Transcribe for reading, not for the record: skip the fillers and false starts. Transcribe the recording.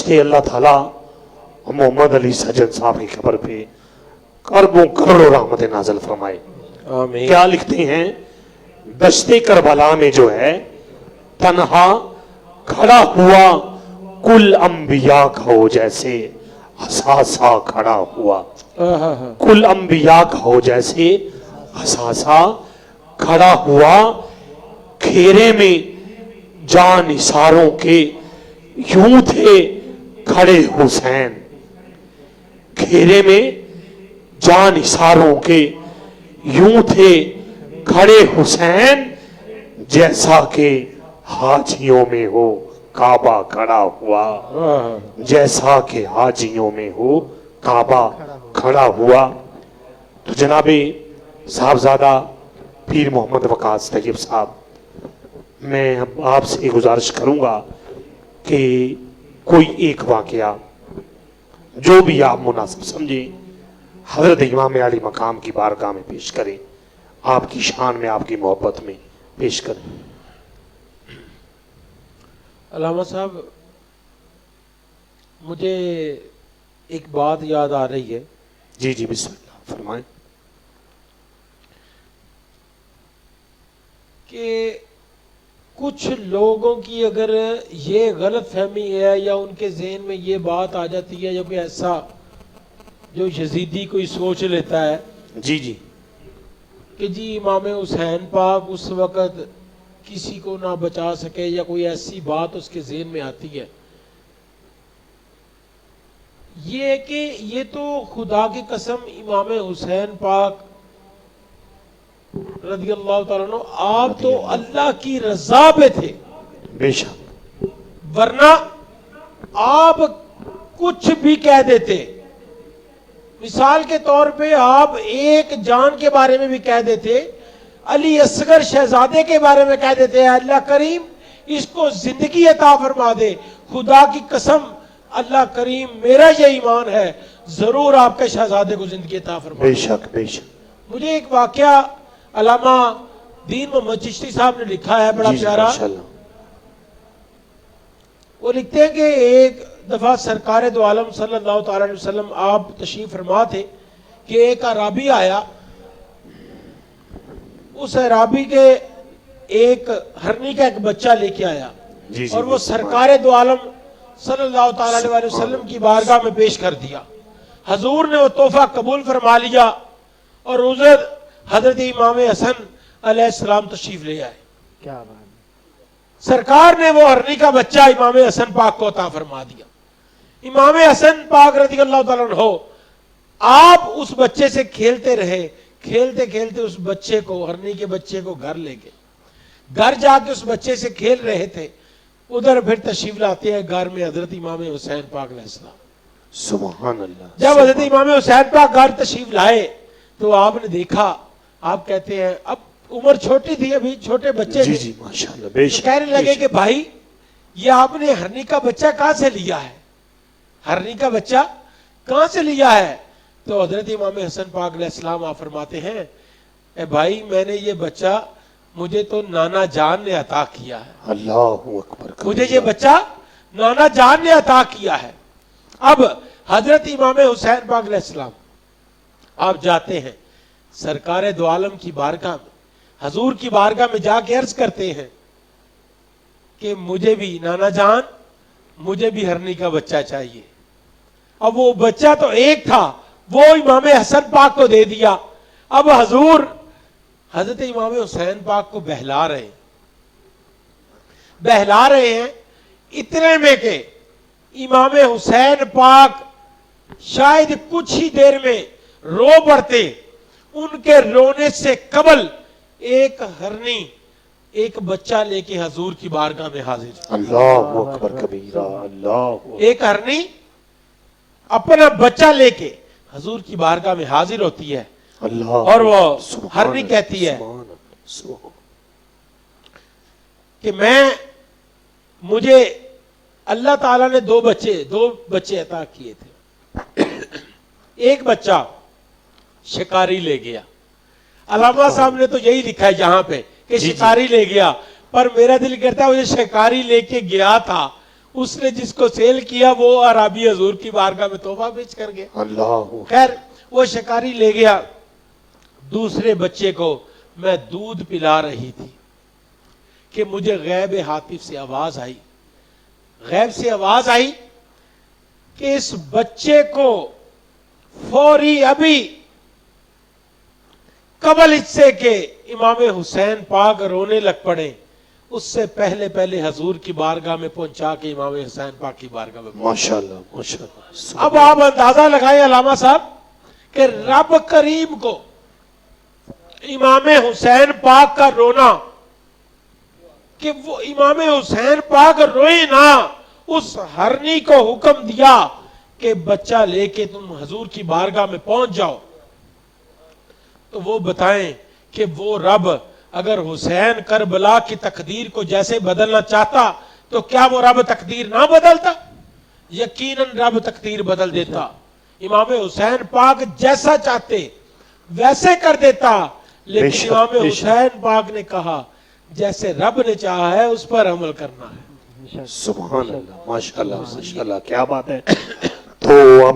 فرشتے اللہ تعالیٰ محمد علی سجن صاحب کی خبر پہ اربوں کروڑوں رحمت نازل فرمائے. آمین. کیا لکھتے ہیں؟ دشت کربلا میں جو ہے تنہا کھڑا ہوا کل انبیاء کا ہو جیسے حساسا کھڑا ہوا. کل انبیاء کا ہو جیسے حساسا کھڑا ہوا. کھیرے میں جان نثاروں کے یوں تھے کھڑے حسین. کھیرے میں جان نثاروں کے یوں تھے کھڑے حسین جیسا کہ حاجیوں میں ہو کعبہ کھڑا ہوا. جیسا کہ حاجیوں میں ہو کعبہ کھڑا ہوا. تو جناب صاحبزادہ پیر محمد وقاص طیب صاحب، میں آپ سے گزارش کروں گا کہ کوئی ایک واقعہ جو بھی آپ مناسب سمجھیں حضرت امام علی مقام کی بارگاہ میں پیش کریں، آپ کی شان میں، آپ کی محبت میں پیش کریں. علامہ صاحب، مجھے ایک بات یاد آ رہی ہے. جی جی بسم اللہ فرمائیں. کہ کچھ لوگوں کی اگر یہ غلط فہمی ہے یا ان کے ذہن میں یہ بات آ جاتی ہے یا کوئی ایسا جو یزیدی کوئی سوچ لیتا ہے جی جی کہ جی امام حسین پاک اس وقت کسی کو نہ بچا سکے یا کوئی ایسی بات اس کے ذہن میں آتی ہے، یہ کہ یہ تو خدا کی قسم امام حسین پاک رضی اللہ تعالیٰ عنہ آپ تو اللہ کی رضا پہ تھے، بے شک، ورنہ آپ کچھ بھی کہہ دیتے. مثال کے طور پہ آپ ایک جان کے بارے میں بھی کہہ دیتے، علی اصغر شہزادے کے بارے میں کہہ دیتے اللہ کریم اس کو زندگی عطا فرما دے، خدا کی قسم اللہ کریم میرا یہ ایمان ہے ضرور آپ کے شہزادے کو زندگی عطا فرما دے. بے شک بے شک. مجھے ایک واقعہ علامہ دین محمد چشتی صاحب نے لکھا ہے بڑا پیارا. وہ لکھتے ہیں کہ ایک دفعہ سرکار دو عالم صلی اللہ تعالی علیہ وسلم آپ تشریف فرما تھے کہ ایک عرابی آیا. اس عرابی کے ایک ہرنی کا ایک بچہ لے کے آیا اور وہ سرکار دو عالم صلی اللہ تعالی علیہ وسلم کی بارگاہ میں پیش کر دیا. حضور نے وہ تحفہ قبول فرما لیا اور حضرت امام حسن علیہ السلام تشریف لے آئے. کیا بات. سرکار نے وہ ہرنی کا بچہ امام حسن پاک کو عطا فرما دیا. امام حسن پاک رضی اللہ تعالیٰ عنہ آپ اس بچے سے کھیلتے رہے، کھیلتے کھیلتے اس بچے کو، ہرنی کے بچے کو گھر لے گئے. گھر جا کے اس بچے سے کھیل رہے تھے، ادھر پھر تشریف لاتے ہیں گھر میں حضرت امام حسین پاک علیہ السلام. سبحان اللہ. جب حضرت امام حسین پاک گھر تشریف لائے تو آپ نے دیکھا، آپ کہتے ہیں اب عمر چھوٹی تھی، ابھی چھوٹے بچے جی جی ماشاءاللہ بے شک. کہنے لگے کہ بھائی یہ آپ نے ہرنی کا بچہ کہاں سے لیا ہے؟ ہرنی کا بچہ کہاں سے لیا ہے؟ تو حضرت امام حسن پاک علیہ السلام آپ فرماتے ہیں اے بھائی میں نے یہ بچہ مجھے تو نانا جان نے عطا کیا ہے. اللہ اکبر. مجھے یہ بچہ نانا جان نے عطا کیا ہے. اب حضرت امام حسین پاک علیہ السلام آپ جاتے ہیں سرکار دو عالم کی بارگاہ میں، حضور کی بارگاہ میں جا کے عرض کرتے ہیں کہ مجھے بھی نانا جان، مجھے بھی ہرنی کا بچہ چاہیے. اب وہ بچہ تو ایک تھا، وہ امام حسن پاک کو دے دیا. اب حضور حضرت امام حسین پاک کو بہلا رہے ہیں اتنے میں کہ امام حسین پاک شاید کچھ ہی دیر میں رو پڑتے. ان کے رونے سے قبل ایک ہرنی ایک بچہ لے کے حضور کی بارگاہ میں حاضر. اللہ اکبر کبیرہ. اللہ. ایک ہرنی اپنا بچہ لے کے حضور کی بارگاہ میں حاضر ہوتی ہے اور وہ ہرنی کہتی ہے کہ مجھے اللہ تعالیٰ نے دو بچے عطا کیے تھے. ایک بچہ شکاری لے گیا. علامہ صاحب نے تو یہی لکھا ہے یہاں پہ کہ شکاری لے گیا، پر میرا دل کرتا ہے وہ جو شکاری لے کے گیا تھا اس نے جس کو سیل کیا وہ عربی حضور کی بارگاہ میں تحفہ بیچ کر گیا. اللہ خیر وہ شکاری لے گیا. دوسرے بچے کو میں دودھ پلا رہی تھی کہ مجھے غیب ہاتف سے آواز آئی. غیب سے آواز آئی کہ اس بچے کو فوری ابھی قبل اس سے کہ امام حسین پاک رونے لگ پڑے اس سے پہلے پہلے حضور کی بارگاہ میں پہنچا کے امام حسین پاک کی بارگاہ میں پہنچا. ماشاءاللہ ماشاءاللہ. اب آپ اندازہ لگائیں علامہ صاحب کہ رب کریم کو امام حسین پاک کا رونا کہ وہ امام حسین پاک روئے نا, اس ہرنی کو حکم دیا کہ بچہ لے کے تم حضور کی بارگاہ میں پہنچ جاؤ. تو وہ بتائیں کہ وہ رب اگر حسین کربلا کی تقدیر کو جیسے بدلنا چاہتا تو کیا وہ رب تقدیر نہ بدلتا؟ یقیناً رب تقدیر بدل دیتا. امام حسین پاک جیسا چاہتے ویسے کر دیتا, لیکن امام حسین پاک نے کہا جیسے رب نے چاہا ہے اس پر عمل کرنا ہے. سبحان اللہ, ماشاءاللہ ماشاءاللہ, کیا بات ہے. تو ہم